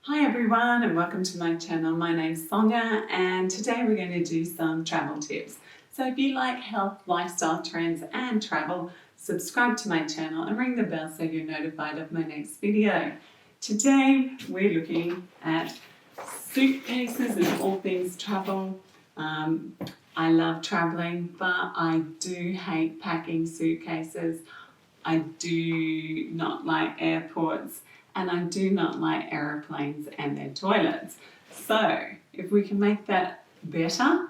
Hi everyone and welcome to my channel. My name's Sonia and today we're going to do some travel tips. So if you like health, lifestyle trends and travel, subscribe to my channel and ring the bell so you're notified of my next video. Today we're looking at suitcases and all things travel. I love traveling, but I do hate packing suitcases. I do not like airports. And I do not like aeroplanes and their toilets. So if we can make that better,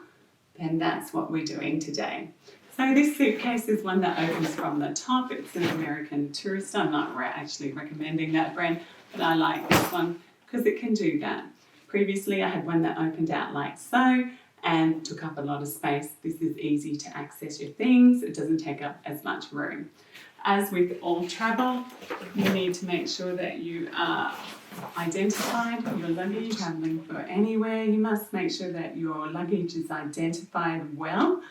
then that's what we're doing today. So this suitcase is one that opens from the top. It's an American Tourister. I'm not actually recommending that brand, but I like this one because it can do that. Previously I had one that opened out like so and took up a lot of space. This is easy to access your things. It doesn't take up as much room. As with all travel, you need to make sure that you are identified, your luggage. Traveling for anywhere, you must make sure that your luggage is identified well.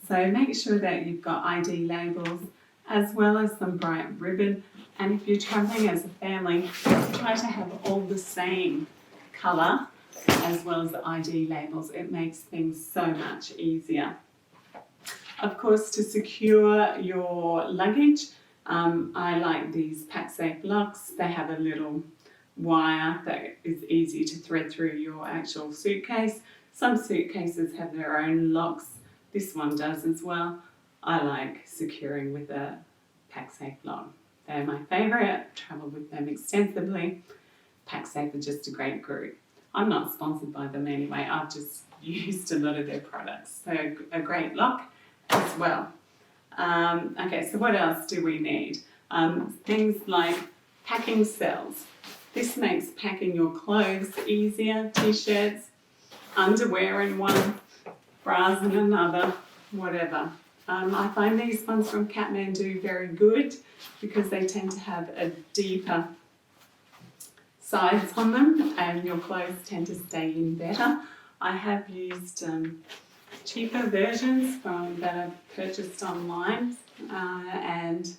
So make sure that you've got ID labels as well as some bright ribbon. And if you're traveling as a family, try to have all the same colour as well as the ID labels. It makes things so much easier. Of course, to secure your luggage, I like these PackSafe locks. They have a little wire that is easy to thread through your actual suitcase. Some suitcases have their own locks. This one does as well. I like securing with a PackSafe lock. They're my favourite. I travel with them extensively. PackSafe are just a great group. I'm not sponsored by them anyway. I've just used a lot of their products. So a great lock as well. Okay, so what else do we need? Things like packing cells. This makes packing your clothes easier. T-shirts, underwear in one, bras in another, whatever. I find these ones from Kathmandu very good because they tend to have a deeper sides on them and your clothes tend to stay in better. I have used cheaper versions that I've purchased online and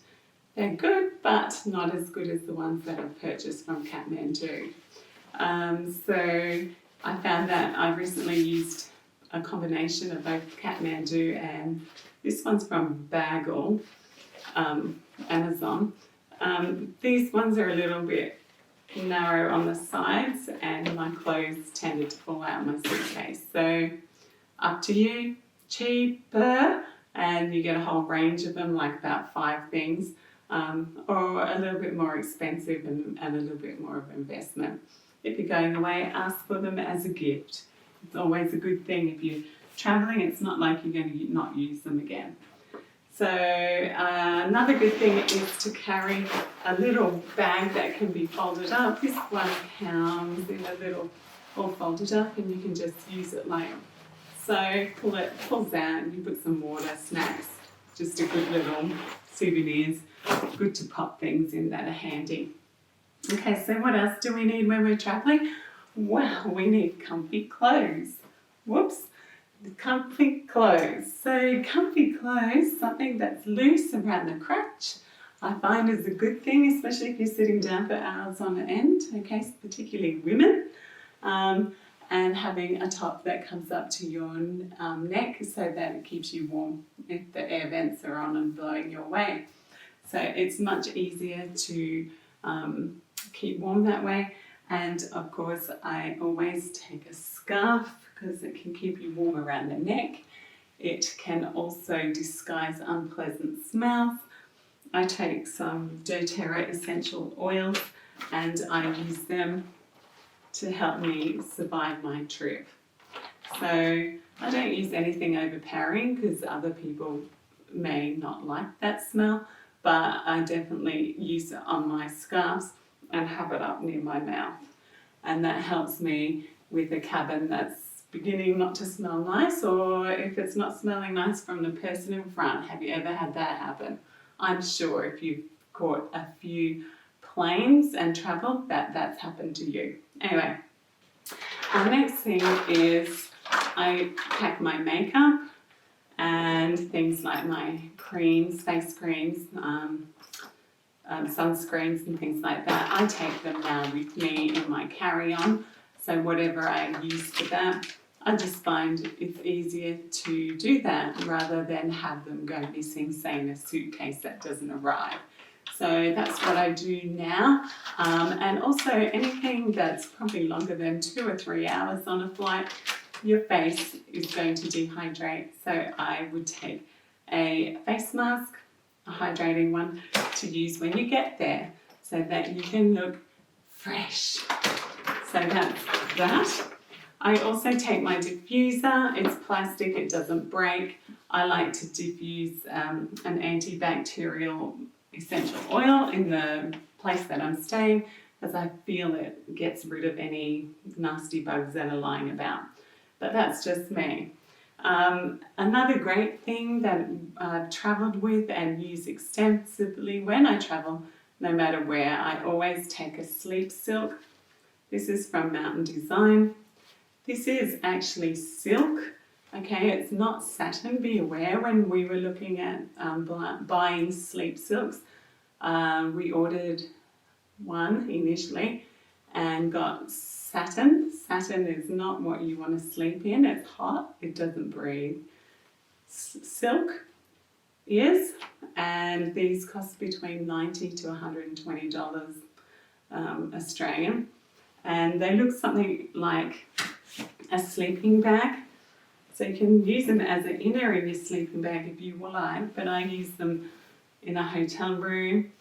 they're good but not as good as the ones that I've purchased from Kathmandu. So I found that I recently used a combination of both Kathmandu and this one's from Bagel, Amazon. These ones are a little bit narrow on the sides and my clothes tended to fall out of my suitcase. So up to you, cheaper, and you get a whole range of them, like about 5 things, or a little bit more expensive and a little bit more of investment. If you're going away, ask for them as a gift. It's always a good thing. If you're traveling, it's not like you're going to not use them again. So another good thing is to carry a little bag that can be folded up. This one comes in a little all folded up and you can just use it like so. Pulls out and you put some water, snacks, just a good little souvenirs. Good to pop things in that are handy. Okay, so what else do we need when we're traveling? Well, we need comfy clothes. Whoops. Comfy clothes. So comfy clothes, something that's loose around the crotch, I find is a good thing, especially if you're sitting down for hours on end, okay, particularly women. And having a top that comes up to your neck so that it keeps you warm if the air vents are on and blowing your way. So it's much easier to keep warm that way. And of course, I always take a scarf because it can keep you warm around the neck. It can also disguise unpleasant smells. I take some doTERRA essential oils and I use them to help me survive my trip. So I don't use anything overpowering because other people may not like that smell, but I definitely use it on my scarves and have it up near my mouth. And that helps me with a cabin that's beginning not to smell nice, or if it's not smelling nice from the person in front. Have you ever had that happen? I'm sure if you've caught a few planes and travelled, that's happened to you. Anyway, our next thing is I pack my makeup and things like my creams, face creams, sunscreens and things like that. I take them now with me in my carry-on, so whatever I use for that, I just find it's easier to do that rather than have them go missing, say in a suitcase that doesn't arrive. So that's what I do now. And also anything that's probably longer than 2 or 3 hours on a flight, your face is going to dehydrate. So I would take a face mask, a hydrating one, to use when you get there so that you can look fresh. So that's that. I also take my diffuser. It's plastic, it doesn't break. I like to diffuse an antibacterial essential oil in the place that I'm staying, as I feel it gets rid of any nasty bugs that are lying about. But that's just me. Another great thing that I've travelled with and use extensively when I travel, no matter where, I always take a sleep silk. This is from Mountain Design. This is actually silk. Okay, it's not satin. Be aware when we were looking at buying sleep silks, we ordered one initially and got satin. Satin is not what you want to sleep in. It's hot. It doesn't breathe. Silk is, and these cost between $90 to $120 Australian, and they look something like a sleeping bag. So you can use them as an inner in your sleeping bag if you like, but I use them in a hotel room.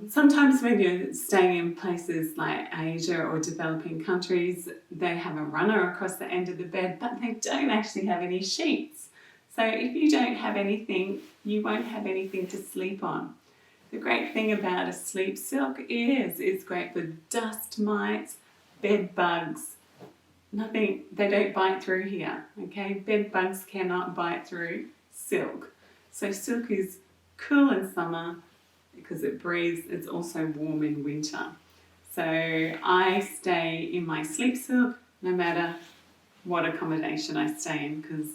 Sometimes when you're staying in places like Asia or developing countries, they have a runner across the end of the bed, but they don't actually have any sheets. So if you don't have anything, you won't have anything to sleep on. The great thing about a sleep silk is it's great for dust mites, bed bugs. Nothing, they don't bite through here, okay? Bed bugs cannot bite through silk. So silk is cool in summer because it breathes. It's also warm in winter. So I stay in my sleep silk no matter what accommodation I stay in, because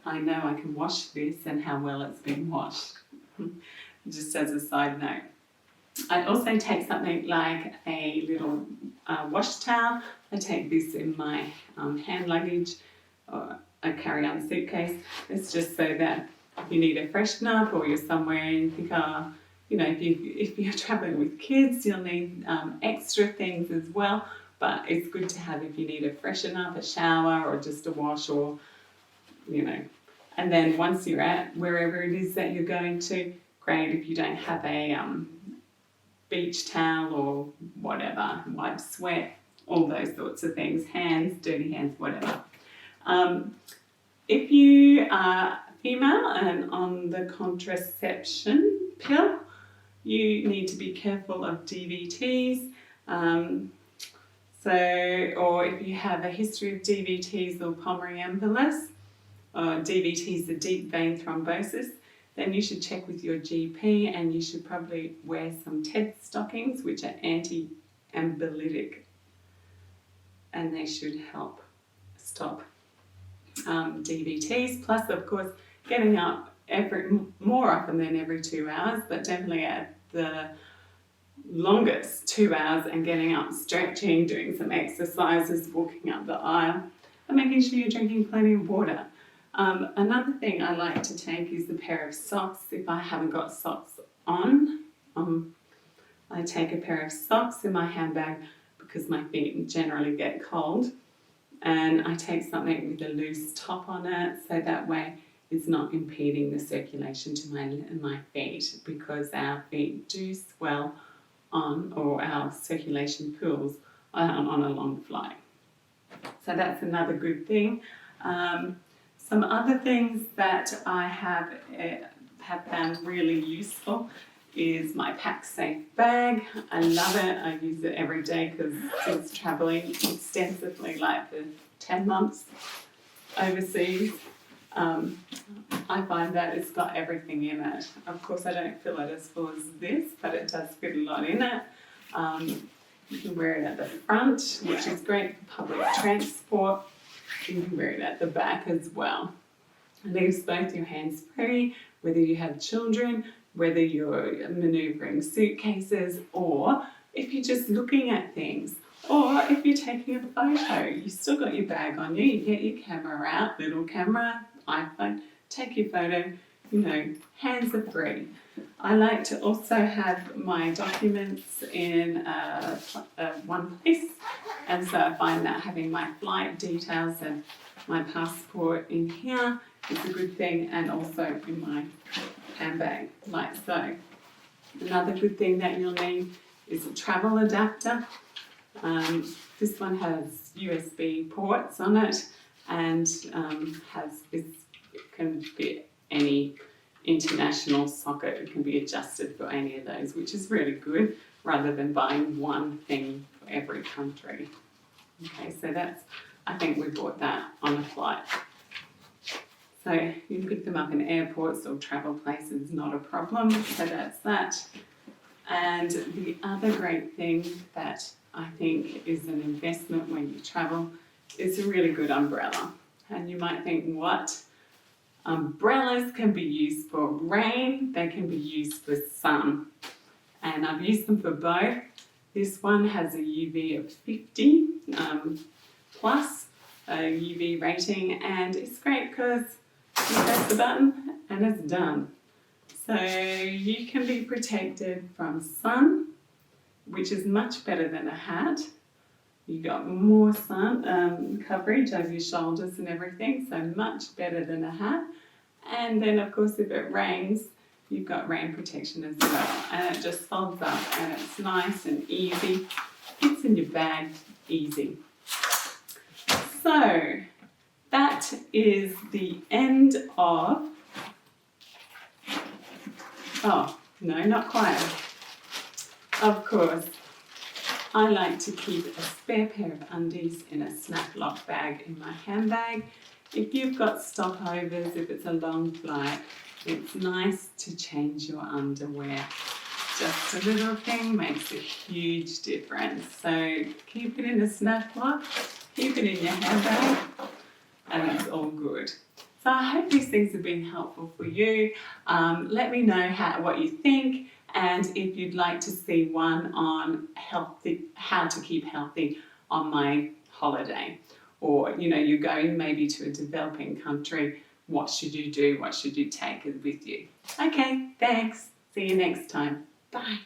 I know I can wash this and how well it's been washed. Just as a side note. I also take something like a little wash towel. I take this in my hand luggage or a carry-on suitcase. It's just so that if you need a freshen up or you're somewhere and you think, if you're traveling with kids, you'll need extra things as well. But it's good to have if you need a freshen up, a shower, or just a wash, or, And then once you're at wherever it is that you're going to, great if you don't have a beach towel or whatever, wipe sweat, all those sorts of things, hands, dirty hands, whatever. If you are female and on the contraception pill, you need to be careful of DVTs. Or if you have a history of DVTs or pulmonary embolus, or DVTs, the deep vein thrombosis, then you should check with your GP, and you should probably wear some TED stockings, which are anti-embolytic, and they should help stop DVTs. Plus, of course, getting up more often than every 2 hours, but definitely at the longest 2 hours, and getting up, stretching, doing some exercises, walking up the aisle, and making sure you're drinking plenty of water. Another thing I like to take is a pair of socks. If I haven't got socks on, I take a pair of socks in my handbag because my feet generally get cold. And I take something with a loose top on it, so that way it's not impeding the circulation to my feet, because our feet do swell or our circulation pools on a long flight. So that's another good thing. Some other things that I have found really useful is my Pack Safe bag. I love it. I use it every day because since travelling extensively, like for 10 months overseas, I find that it's got everything in it. Of course, I don't fill it as full as this, but it does fit a lot in it. You can wear it at the front, which is great for public transport. You can wear it at the back as well. It leaves both your hands free, whether you have children, whether you're maneuvering suitcases or if you're just looking at things. Or if you're taking a photo, you still got your bag on you, you get your camera out, little camera, iPhone, take your photo, hands are free. I like to also have my documents in one place, and so I find that having my flight details and my passport in here is a good thing, and also in my handbag, like so. Another good thing that you'll need is a travel adapter. This one has USB ports on it and it can fit any international socket. It can be adjusted for any of those, which is really good, rather than buying one thing for every country. Okay, so I think we bought that on a flight. So you can pick them up in airports or travel places, not a problem. So that's that. And the other great thing that I think is an investment when you travel is a really good umbrella. And you might think, what? Umbrellas can be used for rain, they can be used for sun. And I've used them for both. This one has a UV of 50 plus a UV rating, and it's great because you press the button and it's done. So you can be protected from sun, which is much better than a hat. You got more sun coverage over your shoulders and everything, so much better than a hat. And then of course if it rains, you've got rain protection as well. And it just folds up and it's nice and easy. Fits in your bag, easy. So that is the end of, oh no, not quite. Of course, I like to keep a spare pair of undies in a snap lock bag in my handbag. If you've got stopovers, if it's a long flight, it's nice to change your underwear. Just a little thing makes a huge difference. So keep it in a snap lock, keep it in your handbag, and it's all good. So I hope these things have been helpful for you. Let me know what you think. And if you'd like to see one on how to keep healthy on my holiday, or you're going maybe to a developing country, what should you do? What should you take with you? Okay, thanks. See you next time. Bye.